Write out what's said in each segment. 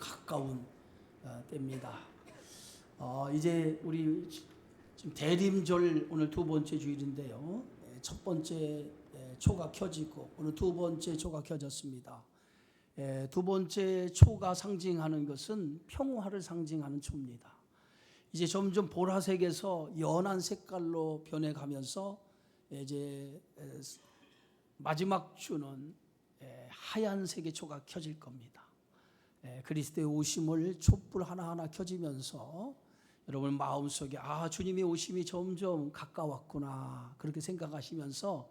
가까운 때입니다. 이제 우리 지금 대림절 오늘 두 번째 주일인데요. 첫 번째 초가 켜지고 오늘 두 번째 초가 켜졌습니다. 두 번째 초가 상징하는 것은 평화를 상징하는 초입니다. 이제 점점 보라색에서 연한 색깔로 변해가면서 이제 마지막 주는 하얀색의 초가 켜질 겁니다. 그리스도의 오심을 촛불 하나하나 켜지면서 여러분 마음속에 주님의 오심이 점점 가까웠구나 그렇게 생각하시면서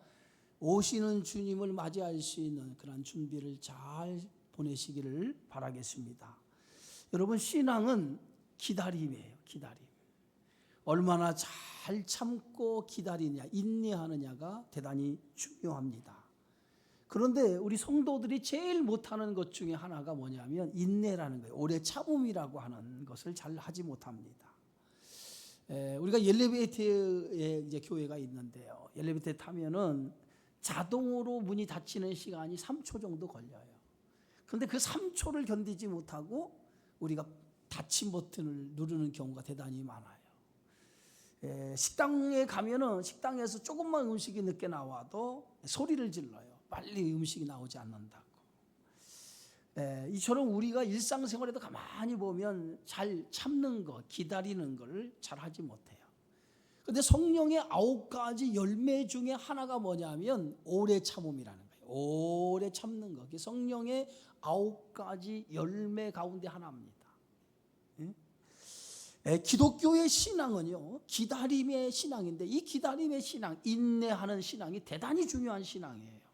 오시는 주님을 맞이할 수 있는 그런 준비를 잘 보내시기를 바라겠습니다. 여러분 신앙은 기다림이에요. 기다림. 얼마나 잘 참고 기다리냐 인내하느냐가 대단히 중요합니다. 그런데 우리 성도들이 제일 못하는 것 중에 하나가 뭐냐면 인내라는 거예요. 오래 참음이라고 하는 것을 잘 하지 못합니다. 우리가 엘리베이터에 이제 교회가 있는데요. 엘리베이터 타면은 자동으로 문이 닫히는 시간이 3초 정도 걸려요. 그런데 그 3초를 견디지 못하고 우리가 닫힌 버튼을 누르는 경우가 대단히 많아요. 식당에 가면은 식당에서 조금만 음식이 늦게 나와도 소리를 질러요. 빨리 음식이 나오지 않는다고. 이처럼 우리가 일상생활에도 가만히 보면 잘 참는 것, 기다리는 걸 잘 하지 못해요. 그런데 성령의 9가지 열매 중에 하나가 뭐냐면 오래 참음이라는 거예요. 오래 참는 것. 그게 성령의 9가지 열매 가운데 하나입니다. 기독교의 신앙은요, 기다림의 신앙인데 이 기다림의 신앙, 인내하는 신앙이 대단히 중요한 신앙이에요.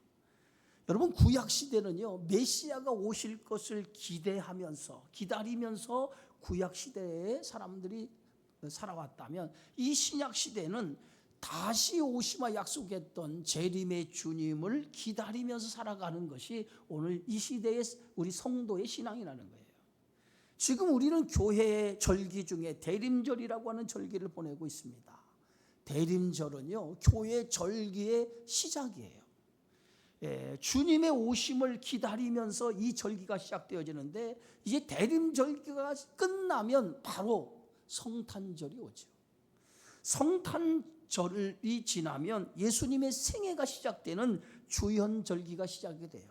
여러분 구약시대는요 메시아가 오실 것을 기대하면서 기다리면서 구약시대에 사람들이 살아왔다면 이 신약시대는 다시 오시마 약속했던 재림의 주님을 기다리면서 살아가는 것이 오늘 이 시대의 우리 성도의 신앙이라는 거예요. 지금 우리는 교회의 절기 중에 대림절이라고 하는 절기를 보내고 있습니다. 대림절은요 교회 절기의 시작이에요. 주님의 오심을 기다리면서 이 절기가 시작되어지는데 이제 대림절기가 끝나면 바로 성탄절이 오죠. 성탄절이 지나면 예수님의 생애가 시작되는 주연절기가 시작이 돼요.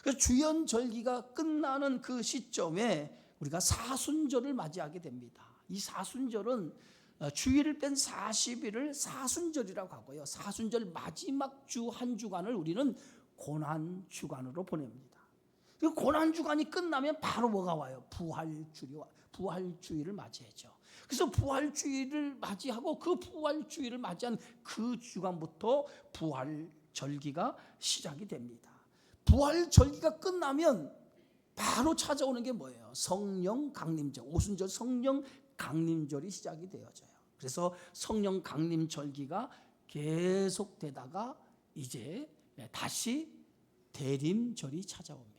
그래서 주연절기가 끝나는 그 시점에 우리가 사순절을 맞이하게 됩니다. 이 사순절은 주일을 뺀 40일을 사순절이라고 하고요. 사순절 마지막 주 한 주간을 우리는 고난주간으로 보냅니다. 그 고난주간이 끝나면 바로 뭐가 와요? 부활주일을 맞이하죠. 그래서 부활주일을 맞이하고 그 부활주일을 맞이한 그 주간부터 부활절기가 시작이 됩니다. 부활절기가 끝나면 바로 찾아오는 게 뭐예요? 성령 강림절, 오순절 성령 강림절이 시작이 되어져요. 그래서 성령 강림절기가 계속되다가 이제 다시 대림절이 찾아옵니다.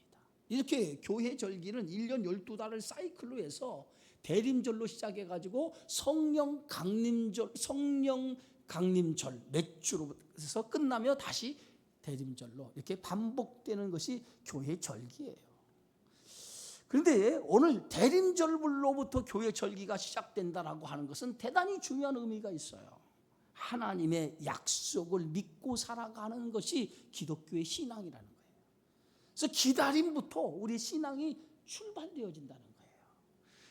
이렇게 교회 절기는 1년 12달을 사이클로 해서 대림절로 시작해가지고 성령 강림절 몇 주로 해서 끝나며 다시 대림절로 이렇게 반복되는 것이 교회 절기예요. 그런데 오늘 대림절로부터 교회 절기가 시작된다라고 하는 것은 대단히 중요한 의미가 있어요. 하나님의 약속을 믿고 살아가는 것이 기독교의 신앙이라는 거예요. 그래서 기다림부터 우리 신앙이 출발되어진다는 거예요.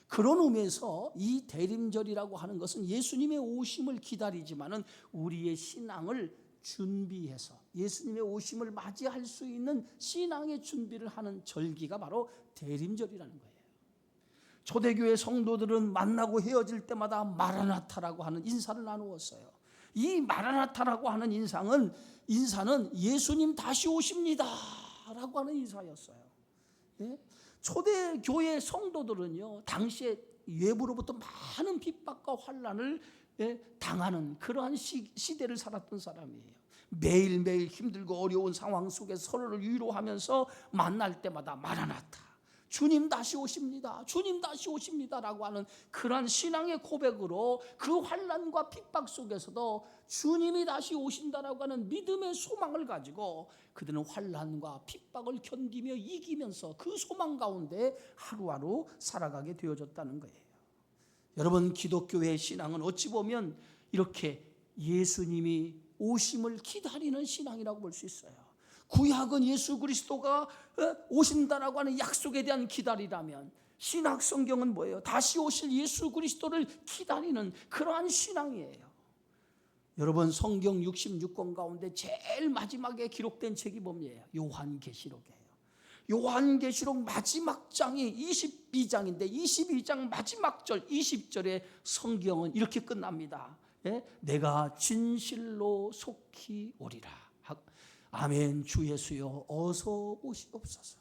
그런 의미에서 이 대림절이라고 하는 것은 예수님의 오심을 기다리지만은 우리의 신앙을 준비해서 예수님의 오심을 맞이할 수 있는 신앙의 준비를 하는 절기가 바로 대림절이라는 거예요. 초대교회 성도들은 만나고 헤어질 때마다 마라나타라고 하는 인사를 나누었어요. 이 마라나타라고 하는 인사는 예수님 다시 오십니다 라고 하는 인사였어요. 초대교회 성도들은요 당시에 외부로부터 많은 핍박과 환난을 당하는 그러한 시대를 살았던 사람이에요. 매일매일 힘들고 어려운 상황 속에서 서로를 위로하면서 만날 때마다 마라나타 주님 다시 오십니다. 주님 다시 오십니다라고 하는 그러한 신앙의 고백으로 그 환난과 핍박 속에서도 주님이 다시 오신다라고 하는 믿음의 소망을 가지고 그들은 환난과 핍박을 견디며 이기면서 그 소망 가운데 하루하루 살아가게 되어졌다는 거예요. 여러분, 기독교의 신앙은 어찌 보면 이렇게 예수님이 오심을 기다리는 신앙이라고 볼 수 있어요. 구약은 예수 그리스도가 오신다라고 하는 약속에 대한 기다리라면, 신약 성경은 뭐예요? 다시 오실 예수 그리스도를 기다리는 그러한 신앙이에요. 여러분, 성경 66권 가운데 제일 마지막에 기록된 책이 뭡니까? 요한계시록이에요. 요한계시록 마지막 장이 22장인데 22장 마지막 절 20절에 성경은 이렇게 끝납니다. 내가 진실로 속히 오리라. 아멘. 주 예수여 어서 오시옵소서.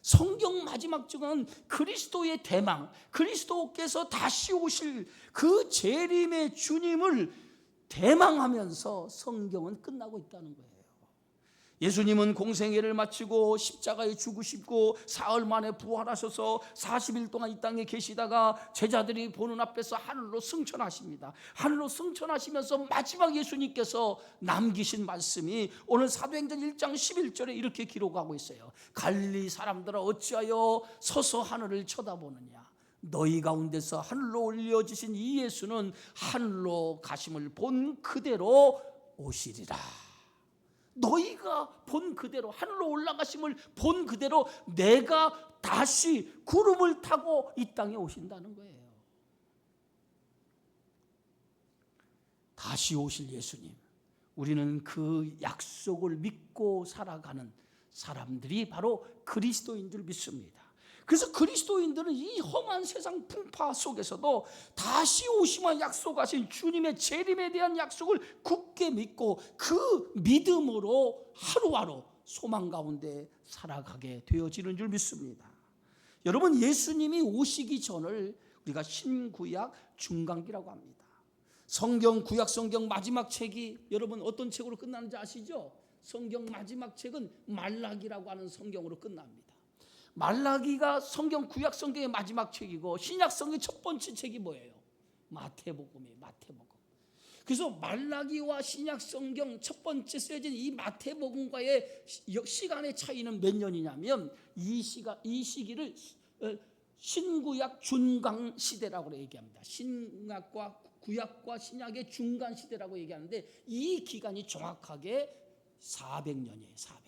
성경 마지막 장은 그리스도의 대망, 그리스도께서 다시 오실 그 재림의 주님을 대망하면서 성경은 끝나고 있다는 거예요. 예수님은 공생애를 마치고 십자가에 죽으시고 사흘 만에 부활하셔서 40일 동안 이 땅에 계시다가 제자들이 보는 앞에서 하늘로 승천하십니다. 하늘로 승천하시면서 마지막 예수님께서 남기신 말씀이 오늘 사도행전 1장 11절에 이렇게 기록하고 있어요. 갈릴리 사람들아 어찌하여 서서 하늘을 쳐다보느냐. 너희 가운데서 하늘로 올려지신 이 예수는 하늘로 가심을 본 그대로 오시리라. 너희가 본 그대로, 하늘로 올라가심을 본 그대로 내가 다시 구름을 타고 이 땅에 오신다는 거예요. 다시 오실 예수님, 우리는 그 약속을 믿고 살아가는 사람들이 바로 그리스도인 줄 믿습니다. 그래서 그리스도인들은 이 험한 세상 풍파 속에서도 다시 오시면 약속하신 주님의 재림에 대한 약속을 굳게 믿고 그 믿음으로 하루하루 소망 가운데 살아가게 되어지는 줄 믿습니다. 여러분, 예수님이 오시기 전을 우리가 신구약 중간기라고 합니다. 성경, 구약 성경 마지막 책이 여러분 어떤 책으로 끝나는지 아시죠? 성경 마지막 책은 말라기라고 하는 성경으로 끝납니다. 말라기가 성경, 구약 성경의 마지막 책이고 신약 성경의 첫 번째 책이 뭐예요? 마태복음이에요. 마태복음. 그래서 말라기와 신약 성경 첫 번째 쓰여진 이 마태복음과의 시간의 차이는 몇 년이냐면 이 시기를 신구약 중간 시대라고 얘기합니다. 신약과 구약과 신약의 중간 시대라고 얘기하는데 이 기간이 정확하게 400년이에요.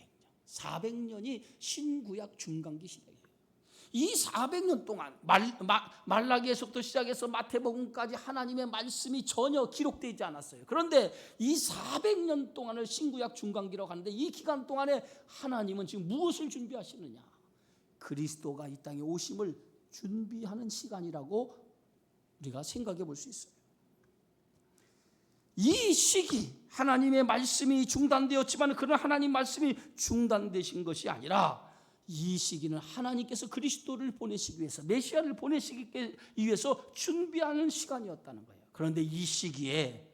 400년이 신구약 중간기 시대예요. 이 400년 동안 말라기에서부터 시작해서 마태복음까지 하나님의 말씀이 전혀 기록되지 않았어요. 그런데 이 400년 동안을 신구약 중간기라고 하는데 이 기간 동안에 하나님은 지금 무엇을 준비하시느냐? 그리스도가 이 땅에 오심을 준비하는 시간이라고 우리가 생각해 볼 수 있어요. 이 시기 하나님의 말씀이 중단되었지만 그런 하나님 말씀이 중단되신 것이 아니라 이 시기는 하나님께서 그리스도를 보내시기 위해서, 메시아를 보내시기 위해서 준비하는 시간이었다는 거예요. 그런데 이 시기에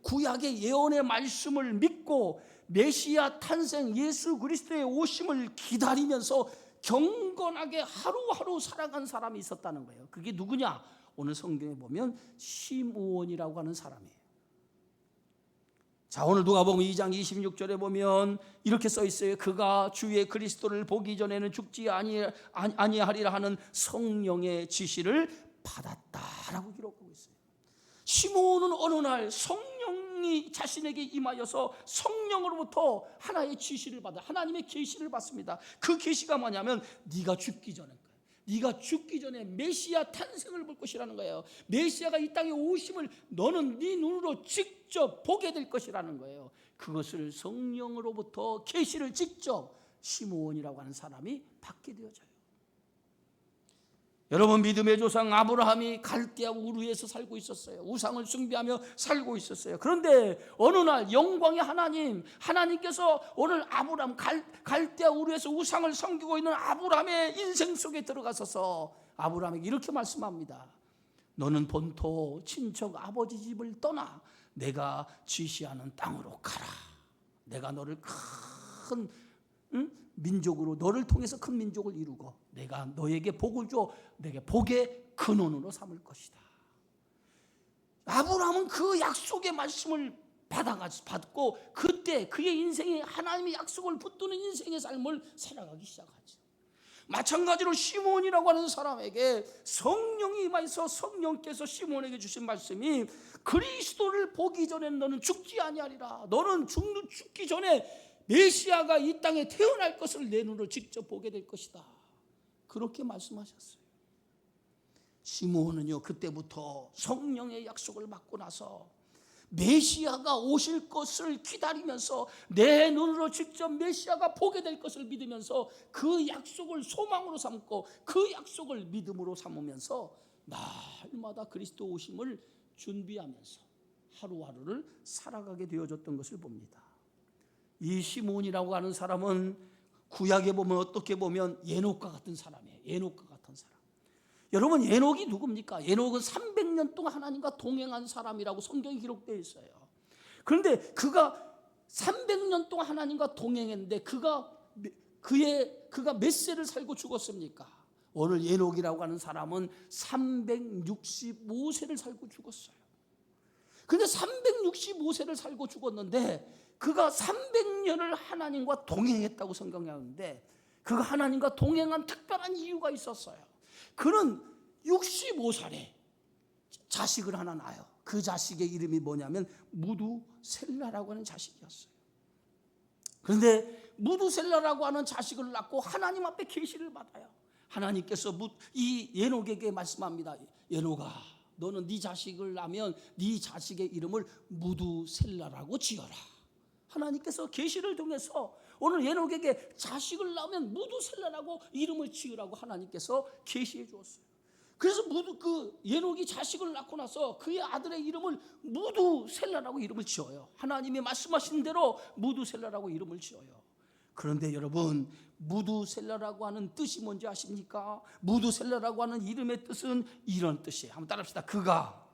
구약의 예언의 말씀을 믿고 메시아 탄생 예수 그리스도의 오심을 기다리면서 경건하게 하루하루 살아간 사람이 있었다는 거예요. 그게 누구냐? 오늘 성경에 보면 시므온이라고 하는 사람이에요. 자, 오늘 누가복음 2장 26절에 보면 이렇게 써 있어요. 그가 주의 그리스도를 보기 전에는 죽지 아니하리라 하는 성령의 지시를 받았다라고 기록하고 있어요. 시므온은 어느 날 성령이 자신에게 임하여서 성령으로부터 하나의 지시를 받아 하나님의 계시를 받습니다. 그 계시가 뭐냐면 네가 죽기 전에 메시아 탄생을 볼 것이라는 거예요. 메시아가 이 땅에 오심을 너는 네 눈으로 직접 보게 될 것이라는 거예요. 그것을 성령으로부터 계시를 직접 시므온이라고 하는 사람이 받게 되어져요. 여러분, 믿음의 조상 아브라함이 갈대아 우르에서 살고 있었어요. 우상을 숭배하며 살고 있었어요. 그런데 어느 날 영광의 하나님께서 오늘 아브라함 갈대아 우르에서 우상을 섬기고 있는 아브라함의 인생 속에 들어가셔서 아브라함에게 이렇게 말씀합니다. 너는 본토 친척 아버지 집을 떠나 내가 지시하는 땅으로 가라. 내가 너를 큰 민족으로, 너를 통해서 큰 민족을 이루고 내가 너에게 복을 줘 내게 복의 근원으로 삼을 것이다. 아브라함은 그 약속의 말씀을 받고 그때 그의 인생에 하나님의 약속을 붙드는 인생의 삶을 살아가기 시작하죠. 마찬가지로 시몬이라고 하는 사람에게 성령이 임하여서 성령께서 시몬에게 주신 말씀이 그리스도를 보기 전에 너는 죽지 아니하리라. 너는 죽기 전에 메시아가 이 땅에 태어날 것을 내 눈으로 직접 보게 될 것이다. 그렇게 말씀하셨어요. 시몬은요 그때부터 성령의 약속을 받고 나서 메시아가 오실 것을 기다리면서 내 눈으로 직접 메시아가 보게 될 것을 믿으면서 그 약속을 소망으로 삼고 그 약속을 믿음으로 삼으면서 날마다 그리스도 오심을 준비하면서 하루하루를 살아가게 되어졌던 것을 봅니다. 이 시몬이라고 하는 사람은 구약에 보면 어떻게 보면 예녹과 같은 사람이에요. 예녹과 같은 사람. 여러분 예녹이 누굽니까? 예녹은 300년 동안 하나님과 동행한 사람이라고 성경에 기록되어 있어요. 그런데 그가 300년 동안 하나님과 동행했는데 그가 몇 세를 살고 죽었습니까? 오늘 예녹이라고 하는 사람은 365세를 살고 죽었어요. 그런데 365세를 살고 죽었는데 그가 300년을 하나님과 동행했다고 성경에 하는데 그가 하나님과 동행한 특별한 이유가 있었어요. 그는 65살에 자식을 하나 낳아요. 그 자식의 이름이 뭐냐면 무두셀라라고 하는 자식이었어요. 그런데 무두셀라라고 하는 자식을 낳고 하나님 앞에 계시를 받아요. 하나님께서 이 예녹에게 말씀합니다. 예녹아, 너는 네 자식을 낳으면 네 자식의 이름을 무두셀라라고 지어라. 하나님께서 계시를 통해서 오늘 예녹에게 자식을 낳으면 무두셀라라고 이름을 지으라고 하나님께서 계시해 주었어요. 그래서 그 예녹이 자식을 낳고 나서 그의 아들의 이름을 무두셀라라고 이름을 지어요. 하나님이 말씀하신 대로 무두셀라라고 이름을 지어요. 그런데 여러분 무두셀라라고 하는 뜻이 뭔지 아십니까? 무두셀라라고 하는 이름의 뜻은 이런 뜻이에요. 한번 따라합시다. 그가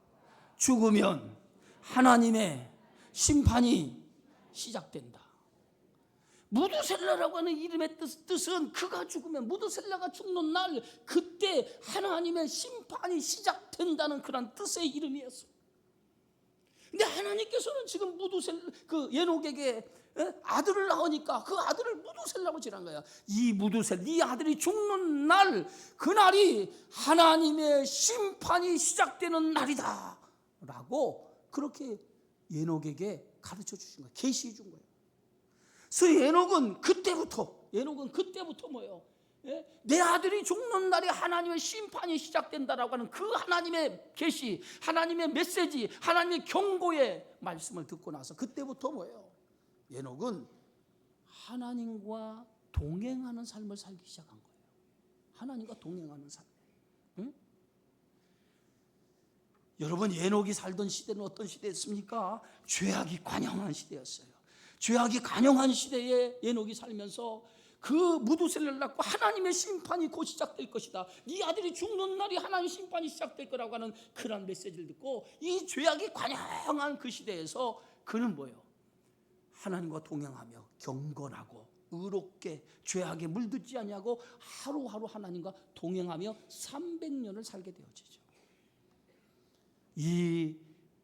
죽으면 하나님의 심판이 시작된다. 무두셀라라고 하는 이름의 뜻은 그가 죽으면 무두셀라가 죽는 날 그때 하나님의 심판이 시작된다는 그런 뜻의 이름이었어요. 근데 하나님께서는 지금 그 예녹에게 아들을 낳으니까 그 아들을 무두셀라고 지란 거야. 이 무두셀라, 네 아들이 죽는 날 그날이 하나님의 심판이 시작되는 날이다 라고 그렇게 예녹에게 가르쳐 주신 거예요. 계시해 준 거예요. 그래서 예녹은 그때부터 뭐예요? 내 아들이 죽는 날에 하나님의 심판이 시작된다라고 하는 그 하나님의 계시, 하나님의 메시지, 하나님의 경고의 말씀을 듣고 나서 그때부터 뭐예요? 예녹은 하나님과 동행하는 삶을 살기 시작한 거예요. 하나님과 동행하는 삶. 응? 여러분 예녹이 살던 시대는 어떤 시대였습니까? 죄악이 관영한 시대였어요. 죄악이 관영한 시대에 예녹이 살면서 그 무두셀라를 낳고 하나님의 심판이 곧 시작될 것이다. 네 아들이 죽는 날이 하나님의 심판이 시작될 거라고 하는 그런 메시지를 듣고 이 죄악이 관영한 그 시대에서 그는 뭐예요? 하나님과 동행하며 경건하고 의롭게 죄악에 물들지 아니하고 하루하루 하나님과 동행하며 300년을 살게 되어지죠. 이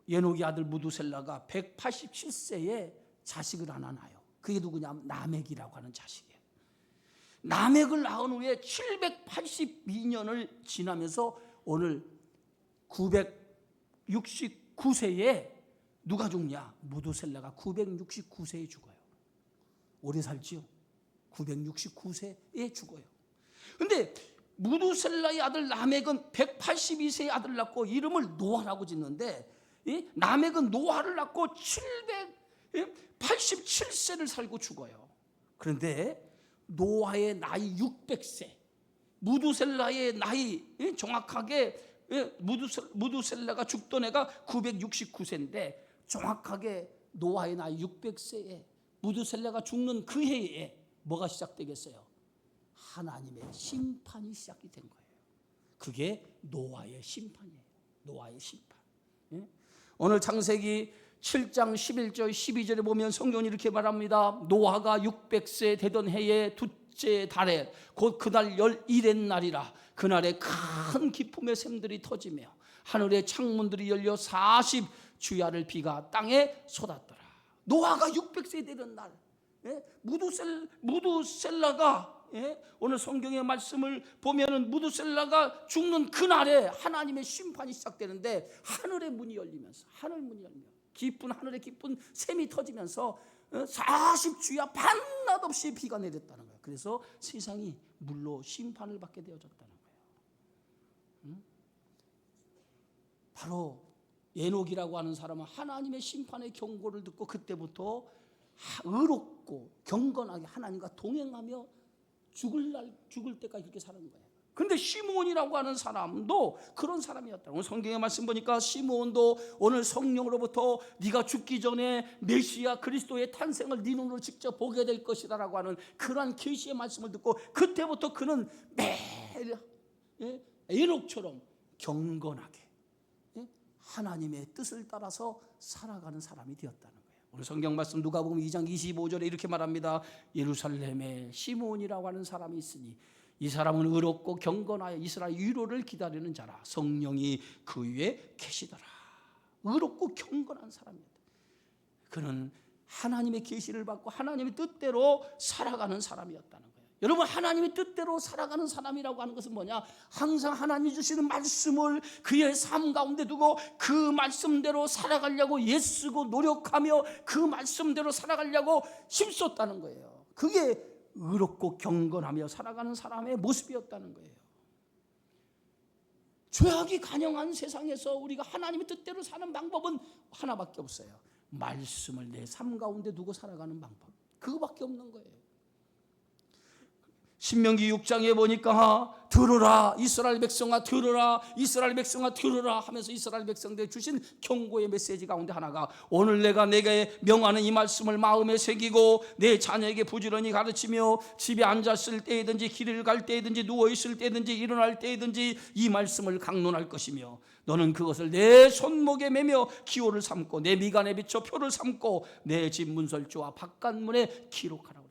예녹의 아들 무두셀라가 187세에 자식을 하나 낳아요. 그게 누구냐면 라멕이라고 하는 자식이에요. 라멕을 낳은 후에 782년을 지나면서 오늘 969세에 누가 죽냐? 무두셀라가 969세에 죽어요. 오래 살지요. 969세에 죽어요. 그런데 무두셀라의 아들 라멕은 182세의 아들을 낳고 이름을 노아라고 짓는데 라멕은 노아를 낳고 787세를 살고 죽어요. 그런데 노아의 나이 600세, 무두셀라의 나이 정확하게 무두셀라가 죽던 해가 969세인데 정확하게 노아의 나이 600세에 무두셀라가 죽는 그 해에 뭐가 시작되겠어요? 하나님의 심판이 시작이 된 거예요. 그게 노아의 심판이에요. 노아의 심판. 오늘 창세기 7장 11절 12절에 보면 성경이 이렇게 말합니다. 노아가 600세 되던 해에 둘째 달에 곧 그날 11의 날이라. 그날에 큰 기쁨의 샘들이 터지며 하늘의 창문들이 열려 40 주야를 비가 땅에 쏟았더라. 노아가 600세 되던 날, 무두셀라가, 오늘 성경의 말씀을 보면은 무두셀라가 죽는 그날에 하나님의 심판이 시작되는데, 하늘의 문이 열리면서, 하늘 문이 열리며 깊은 하늘의 깊은 샘이 터지면서 40주야 밤낮 없이 비가 내렸다는 거예요. 그래서 세상이 물로 심판을 받게 되어졌다는 거예요. 바로 에녹이라고 하는 사람은 하나님의 심판의 경고를 듣고 그때부터 의롭고 경건하게 하나님과 동행하며 죽을 때까지 그렇게 사는 거예요. 그런데 시므온이라고 하는 사람도 그런 사람이었다. 오늘 성경의 말씀 보니까 시므온도 오늘 성령으로부터 네가 죽기 전에 메시아 그리스도의 탄생을 네 눈으로 직접 보게 될 것이다 라고 하는 그러한 계시의 말씀을 듣고 그때부터 그는 매일 에녹처럼 경건하게 하나님의 뜻을 따라서 살아가는 사람이 되었다는 거예요. 오늘 성경 말씀 누가복음 2장 25절에 이렇게 말합니다. 예루살렘에 시므온이라고 하는 사람이 있으니 이 사람은 의롭고 경건하여 이스라엘 위로를 기다리는 자라. 성령이 그 위에 계시더라. 의롭고 경건한 사람이었다. 그는 하나님의 계시를 받고 하나님의 뜻대로 살아가는 사람이었다는 거예요. 여러분, 하나님의 뜻대로 살아가는 사람이라고 하는 것은 뭐냐? 항상 하나님이 주시는 말씀을 그의 삶 가운데 두고 그 말씀대로 살아가려고 애쓰고 노력하며 그 말씀대로 살아가려고 힘썼다는 거예요. 그게 의롭고 경건하며 살아가는 사람의 모습이었다는 거예요. 죄악이 간영한 세상에서 우리가 하나님의 뜻대로 사는 방법은 하나밖에 없어요. 말씀을 내 삶 가운데 두고 살아가는 방법, 그거밖에 없는 거예요. 신명기 6장에 보니까 들으라 이스라엘 백성아 들으라 이스라엘 백성아 들으라 하면서 이스라엘 백성들에게 주신 경고의 메시지 가운데 하나가, 오늘 내가 내게 명하는 이 말씀을 마음에 새기고 내 자녀에게 부지런히 가르치며 집에 앉았을 때이든지 길을 갈 때이든지 누워있을 때이든지 일어날 때이든지 이 말씀을 강론할 것이며 너는 그것을 내 손목에 매며 기호를 삼고 내 미간에 비춰 표를 삼고 내 집 문설주와 바깥문에 기록하라.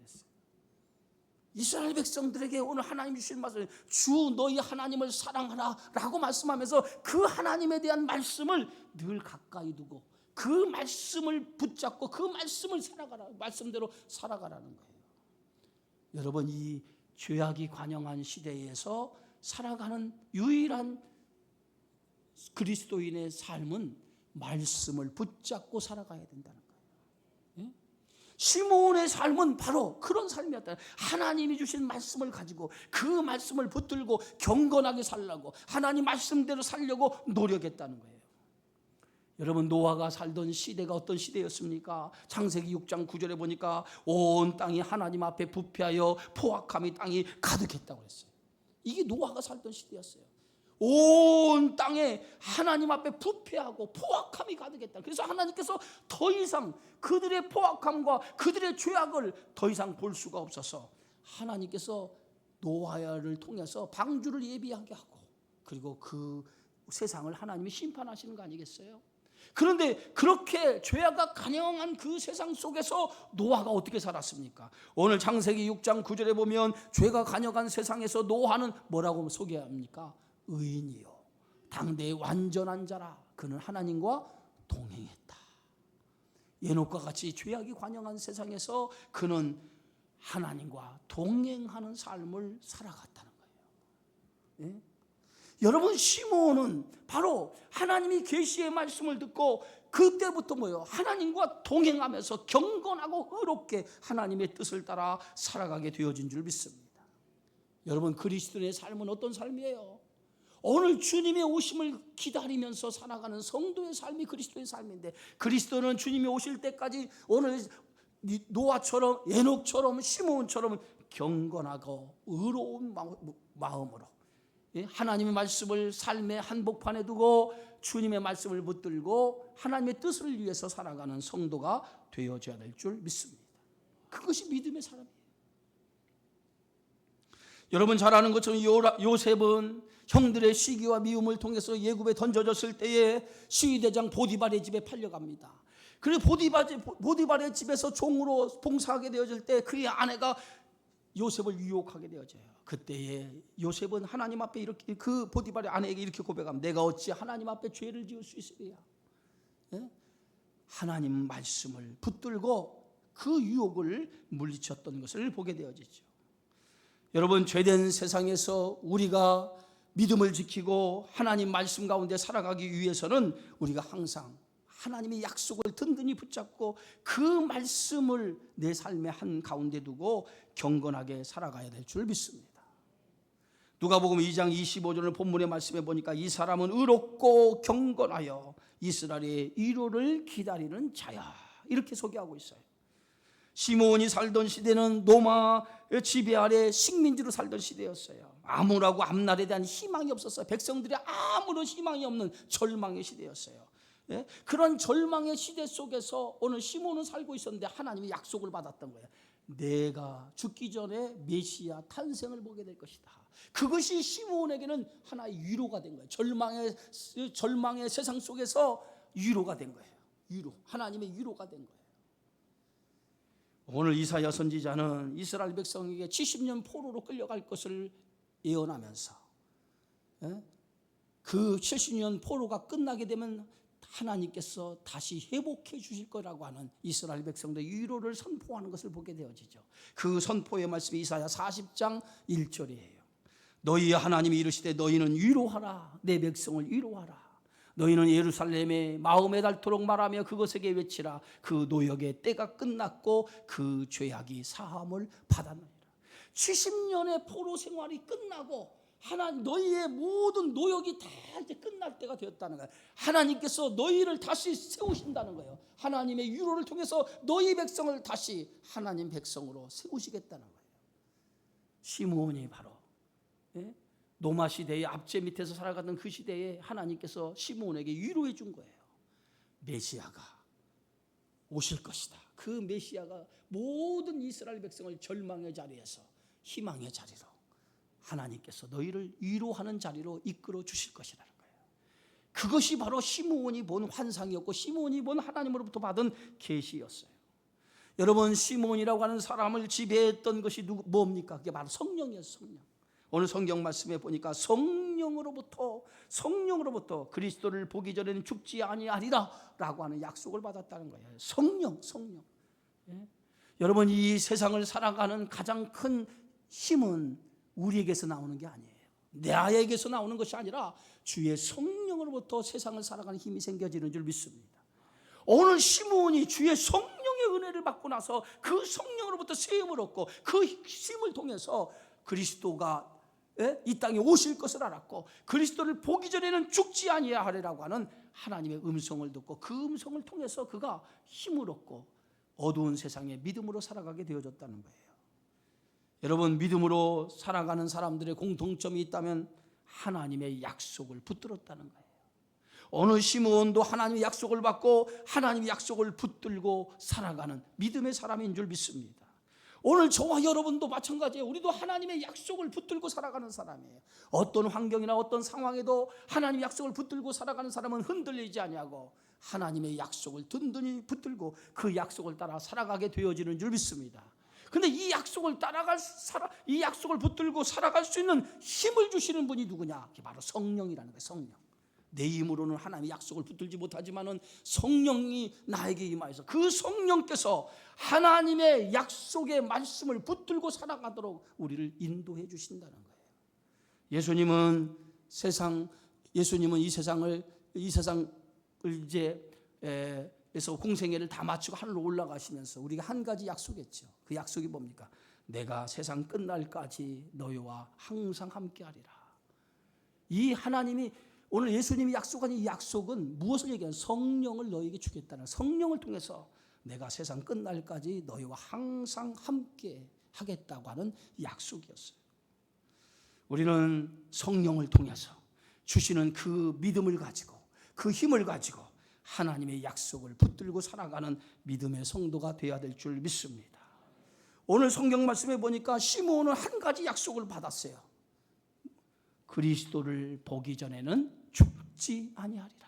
이스라엘 백성들에게 오늘 하나님 주신 말씀, 주 너희 하나님을 사랑하라 라고 말씀하면서 그 하나님에 대한 말씀을 늘 가까이 두고 그 말씀을 붙잡고 그 말씀을 살아가라, 말씀대로 살아가라는 거예요. 여러분, 이 죄악이 관영한 시대에서 살아가는 유일한 그리스도인의 삶은 말씀을 붙잡고 살아가야 된다는 거예요. 시므온의 삶은 바로 그런 삶이었다. 하나님이 주신 말씀을 가지고 그 말씀을 붙들고 경건하게 살려고 하나님 말씀대로 살려고 노력했다는 거예요. 여러분, 노아가 살던 시대가 어떤 시대였습니까? 창세기 6장 9절에 보니까 온 땅이 하나님 앞에 부패하여 포악함이 땅이 가득했다고 했어요. 이게 노아가 살던 시대였어요. 온 땅에 하나님 앞에 부패하고 포악함이 가득했다. 그래서 하나님께서 더 이상 그들의 포악함과 그들의 죄악을 더 이상 볼 수가 없어서 하나님께서 노아를 통해서 방주를 예비하게 하고 그리고 그 세상을 하나님이 심판하시는 거 아니겠어요? 그런데 그렇게 죄악가 간영한 그 세상 속에서 노아가 어떻게 살았습니까? 오늘 창세기 6장 9절에 보면 죄가 간영한 세상에서 노아는 뭐라고 소개합니까? 의인이요 당대의 완전한 자라. 그는 하나님과 동행했다. 에녹과 같이 죄악이 관영한 세상에서 그는 하나님과 동행하는 삶을 살아갔다는 거예요. 여러분, 시므온은 바로 하나님이 계시의 말씀을 듣고 그때부터 뭐예요? 하나님과 동행하면서 경건하고 의롭게 하나님의 뜻을 따라 살아가게 되어진 줄 믿습니다. 여러분, 그리스도인의 삶은 어떤 삶이에요? 오늘 주님의 오심을 기다리면서 살아가는 성도의 삶이 그리스도의 삶인데, 그리스도는 주님이 오실 때까지 오늘 노아처럼 에녹처럼 시므온처럼 경건하고 의로운 마음으로 하나님의 말씀을 삶의 한복판에 두고 주님의 말씀을 붙들고 하나님의 뜻을 위해서 살아가는 성도가 되어져야 될 줄 믿습니다. 그것이 믿음의 사람이에요. 여러분 잘 아는 것처럼 요셉은 형들의 시기와 미움을 통해서 예굽에 던져졌을 때에 시위대장 보디발의 집에 팔려갑니다. 그리고 보디발의 집에서 종으로 봉사하게 되어질 때 그의 아내가 요셉을 유혹하게 되어져요. 그때에 요셉은 하나님 앞에 이렇게 그 보디발의 아내에게 이렇게 고백합니다. 내가 어찌 하나님 앞에 죄를 지을 수 있으랴. 예? 하나님 말씀을 붙들고 그 유혹을 물리쳤던 것을 보게 되어지죠. 여러분, 죄된 세상에서 우리가 믿음을 지키고 하나님 말씀 가운데 살아가기 위해서는 우리가 항상 하나님의 약속을 든든히 붙잡고 그 말씀을 내 삶의 한 가운데 두고 경건하게 살아가야 될 줄 믿습니다. 누가복음 2장 25절을 본문의 말씀에 보니까 이 사람은 의롭고 경건하여 이스라엘의 위로를 기다리는 자야, 이렇게 소개하고 있어요. 시므온이 살던 시대는 로마 지배 아래 식민지로 살던 시대였어요. 아무라고 앞날에 대한 희망이 없었어요. 백성들이 아무런 희망이 없는 절망의 시대였어요. 예? 그런 절망의 시대 속에서 오늘 시므온은 살고 있었는데 하나님이 약속을 받았던 거예요. 내가 죽기 전에 메시아 탄생을 보게 될 것이다. 그것이 시므온에게는 하나의 위로가 된 거예요. 절망의 세상 속에서 위로가 된 거예요. 위로, 하나님의 위로가 된 거예요. 오늘 이사야 선지자는 이스라엘 백성에게 70년 포로로 끌려갈 것을 예언하면서 그 70년 포로가 끝나게 되면 하나님께서 다시 회복해 주실 거라고 하는 이스라엘 백성들의 위로를 선포하는 것을 보게 되어지죠. 그 선포의 말씀이 이사야 40장 1절이에요. 너희 하나님이 이르시되 너희는 위로하라. 내 백성을 위로하라. 너희는 예루살렘에 마음에 닳도록 말하며 그것에게 외치라. 그 노역의 때가 끝났고 그 죄악이 사함을 받았느니라. 70년의 포로 생활이 끝나고 하나님 너희의 모든 노역이 다 이제 끝날 때가 되었다는 거예요. 하나님께서 너희를 다시 세우신다는 거예요. 하나님의 위로를 통해서 너희 백성을 다시 하나님 백성으로 세우시겠다는 거예요. 시므온이 바로 로마 시대의 압제 밑에서 살아가던 그 시대에 하나님께서 시므온에게 위로해 준 거예요. 메시아가 오실 것이다. 그 메시아가 모든 이스라엘 백성을 절망의 자리에서 희망의 자리로 하나님께서 너희를 위로하는 자리로 이끌어 주실 것이라는 거예요. 그것이 바로 시므온이 본 환상이었고 시므온이 본 하나님으로부터 받은 계시였어요. 여러분, 시므온이라고 하는 사람을 지배했던 것이 뭡니까? 그게 바로 성령이었어요. 성령. 오늘 성경 말씀에 보니까 성령으로부터 그리스도를 보기 전에는 죽지 아니하리라 라고 하는 약속을 받았다는 거예요. 성령. 예? 여러분, 이 세상을 살아가는 가장 큰 힘은 우리에게서 나오는 게 아니에요. 나에게서 나오는 것이 아니라 주의 성령으로부터 세상을 살아가는 힘이 생겨지는 줄 믿습니다. 오늘 시므온이 주의 성령의 은혜를 받고 나서 그 성령으로부터 세움을 얻고 그 힘을 통해서 그리스도가 이 땅에 오실 것을 알았고 그리스도를 보기 전에는 죽지 아니하리라고 하는 하나님의 음성을 듣고 그 음성을 통해서 그가 힘을 얻고 어두운 세상에 믿음으로 살아가게 되어졌다는 거예요. 여러분, 믿음으로 살아가는 사람들의 공통점이 있다면 하나님의 약속을 붙들었다는 거예요. 어느 시므온도 하나님의 약속을 받고 하나님의 약속을 붙들고 살아가는 믿음의 사람인 줄 믿습니다. 오늘 저와 여러분도 마찬가지예요. 우리도 하나님의 약속을 붙들고 살아가는 사람이에요. 어떤 환경이나 어떤 상황에도 하나님의 약속을 붙들고 살아가는 사람은 흔들리지 아니하고 하나님의 약속을 든든히 붙들고 그 약속을 따라 살아가게 되어지는 줄 믿습니다. 근데 이 약속을 이 약속을 붙들고 살아갈 수 있는 힘을 주시는 분이 누구냐? 그게 바로 성령이라는 거예요. 성령. 내 힘으로는 하나님의 약속을 붙들지 못하지만은 성령이 나에게 임하여서 그 성령께서 하나님의 약속의 말씀을 붙들고 살아가도록 우리를 인도해 주신다는 거예요. 예수님은 이 세상을 이제 그래서 공생애를 다 마치고 하늘로 올라가시면서 우리가 한 가지 약속했죠. 그 약속이 뭡니까? 내가 세상 끝날까지 너희와 항상 함께하리라. 이 하나님이 오늘 예수님이 약속한 이 약속은 무엇을 얘기하는? 성령을 너희에게 주겠다는, 성령을 통해서 내가 세상 끝날까지 너희와 항상 함께 하겠다고 하는 약속이었어요. 우리는 성령을 통해서 주시는 그 믿음을 가지고 그 힘을 가지고 하나님의 약속을 붙들고 살아가는 믿음의 성도가 되어야 될 줄 믿습니다. 오늘 성경 말씀에 보니까 시므온은 한 가지 약속을 받았어요. 그리스도를 보기 전에는 죽지 아니하리라.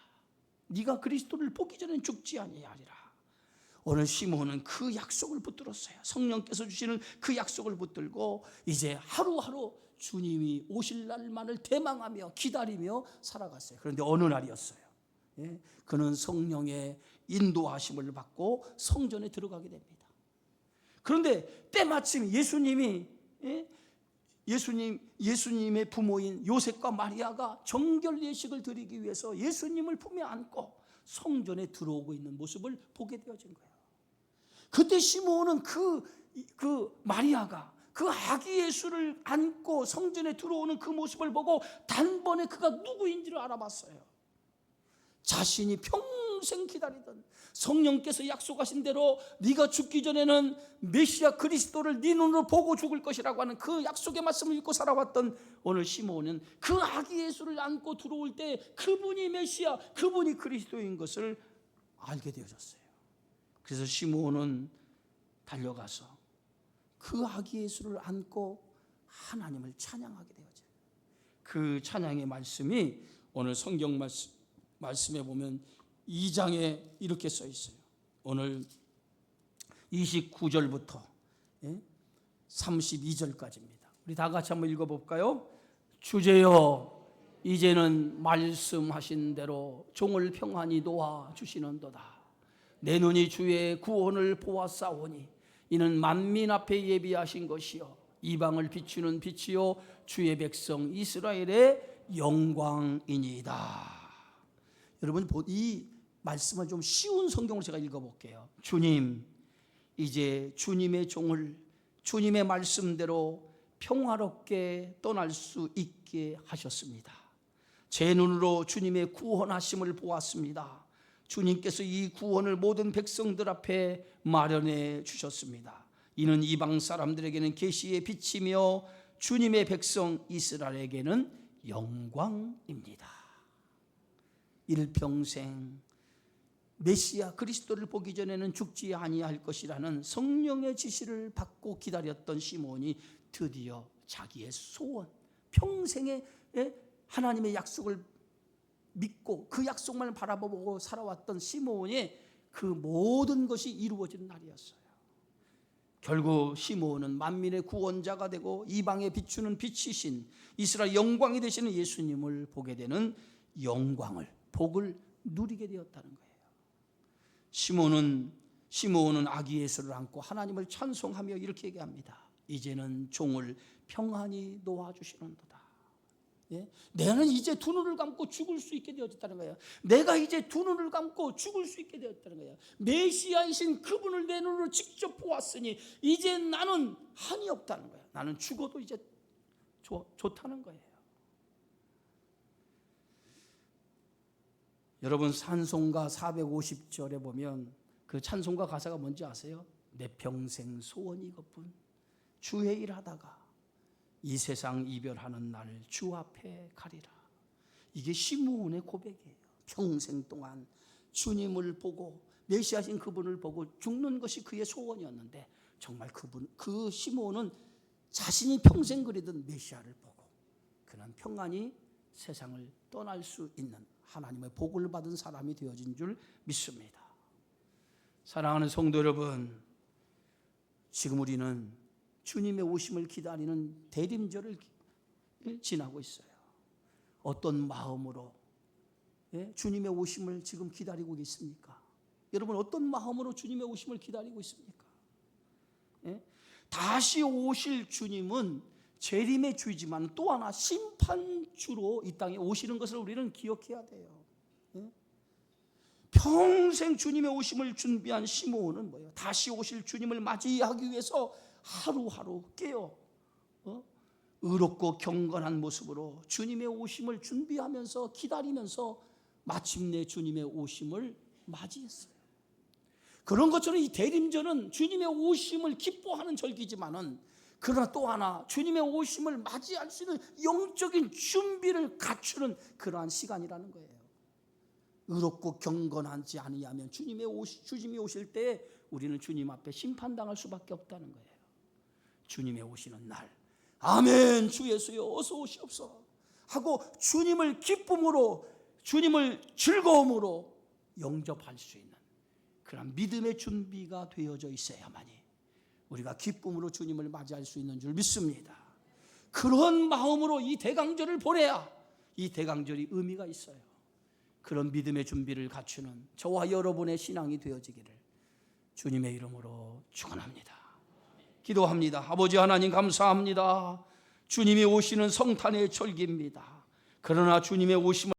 네가 그리스도를 보기 전에는 죽지 아니하리라. 오늘 시몬은 그 약속을 붙들었어요. 성령께서 주시는 그 약속을 붙들고 이제 하루하루 주님이 오실 날만을 대망하며 기다리며 살아갔어요. 그런데 어느 날이었어요. 그는 성령의 인도하심을 받고 성전에 들어가게 됩니다. 그런데 때마침 예수님의 부모인 요셉과 마리아가 정결 예식을 드리기 위해서 예수님을 품에 안고 성전에 들어오고 있는 모습을 보게 되어진 거예요. 그때 시몬은 그 마리아가 그 아기 예수를 안고 성전에 들어오는 그 모습을 보고 단번에 그가 누구인지를 알아봤어요. 자신이 평생 기다리던 성령께서 약속하신 대로 네가 죽기 전에는 메시아 그리스도를 네 눈으로 보고 죽을 것이라고 하는 그 약속의 말씀을 믿고 살아왔던 오늘 시몬은 그 아기 예수를 안고 들어올 때 그분이 메시아, 그분이 그리스도인 것을 알게 되어졌어요. 그래서 시몬은 달려가서 그 아기 예수를 안고 하나님을 찬양하게 되어져요. 그 찬양의 말씀이 오늘 성경 말씀에 보면 2장에 이렇게 써 있어요. 오늘 29절부터 32절까지입니다. 우리 다 같이 한번 읽어볼까요? 주제여 이제는 말씀하신 대로 종을 평안히 놓아 주시는도다. 내 눈이 주의 구원을 보았사오니 이는 만민 앞에 예비하신 것이요 이방을 비추는 빛이요 주의 백성 이스라엘의 영광이니이다. 여러분 이 말씀을 좀 쉬운 성경으로 제가 읽어볼게요. 주님 이제 주님의 종을 주님의 말씀대로 평화롭게 떠날 수 있게 하셨습니다. 제 눈으로 주님의 구원하심을 보았습니다. 주님께서 이 구원을 모든 백성들 앞에 마련해 주셨습니다. 이는 이방 사람들에게는 계시의 빛이며 주님의 백성 이스라엘에게는 영광입니다. 일평생 메시아 그리스도를 보기 전에는 죽지 아니할 것이라는 성령의 지시를 받고 기다렸던 시몬이 드디어 자기의 소원, 평생의 하나님의 약속을 믿고 그 약속만 바라보고 살아왔던 시몬의 그 모든 것이 이루어지는 날이었어요. 결국 시몬은 만민의 구원자가 되고 이방에 비추는 빛이신 이스라엘 영광이 되시는 예수님을 보게 되는 영광을, 복을 누리게 되었다는 거예요. 시몬은 아기 예수를 안고 하나님을 찬송하며 이렇게 얘기합니다. 이제는 종을 평안히 놓아주시는도다. 내는 이제 두 눈을 감고 죽을 수 있게 되었다는 거예요. 내가 이제 두 눈을 감고 죽을 수 있게 되었다는 거예요. 메시아이신 그분을 내 눈으로 직접 보았으니 이제 나는 한이 없다는 거예요. 나는 죽어도 이제 좋다는 거예요. 여러분 찬송가 450절에 보면 그 찬송가 가사가 뭔지 아세요? 내 평생 소원이 이것뿐 주의 일하다가 이 세상 이별하는 날 주 앞에 가리라. 이게 시므온의 고백이에요. 평생 동안 주님을 보고 메시아신 그분을 보고 죽는 것이 그의 소원이었는데 정말 그 시므온은 자신이 평생 그리던 메시아를 보고 그는 평안히 세상을 떠날 수 있는 하나님의 복을 받은 사람이 되어진 줄 믿습니다. 사랑하는 성도 여러분, 지금 우리는 주님의 오심을 기다리는 대림절을 지나고 있어요. 어떤 마음으로 주님의 오심을 지금 기다리고 계십니까? 여러분 어떤 마음으로 주님의 오심을 기다리고 있습니까? 다시 오실 주님은 재림의 주이지만 또 하나 심판주로 이 땅에 오시는 것을 우리는 기억해야 돼요. 평생 주님의 오심을 준비한 시므온은 뭐예요? 다시 오실 주님을 맞이하기 위해서 하루하루 깨어 의롭고 경건한 모습으로 주님의 오심을 준비하면서 기다리면서 마침내 주님의 오심을 맞이했어요. 그런 것처럼 이 대림절은 주님의 오심을 기뻐하는 절기지만은 그러나 또 하나 주님의 오심을 맞이할 수 있는 영적인 준비를 갖추는 그러한 시간이라는 거예요. 의롭고 경건하지 아니하면 주님이 오실 때 우리는 주님 앞에 심판당할 수밖에 없다는 거예요. 주님의 오시는 날 아멘 주 예수여 어서 오시옵소서 하고 주님을 기쁨으로 주님을 즐거움으로 영접할 수 있는 그런 믿음의 준비가 되어져 있어야만이 우리가 기쁨으로 주님을 맞이할 수 있는 줄 믿습니다. 그런 마음으로 이 대강절을 보내야 이 대강절이 의미가 있어요. 그런 믿음의 준비를 갖추는 저와 여러분의 신앙이 되어지기를 주님의 이름으로 축원합니다. 기도합니다. 아버지 하나님 감사합니다. 주님이 오시는 성탄의 절기입니다. 그러나 주님의 오심을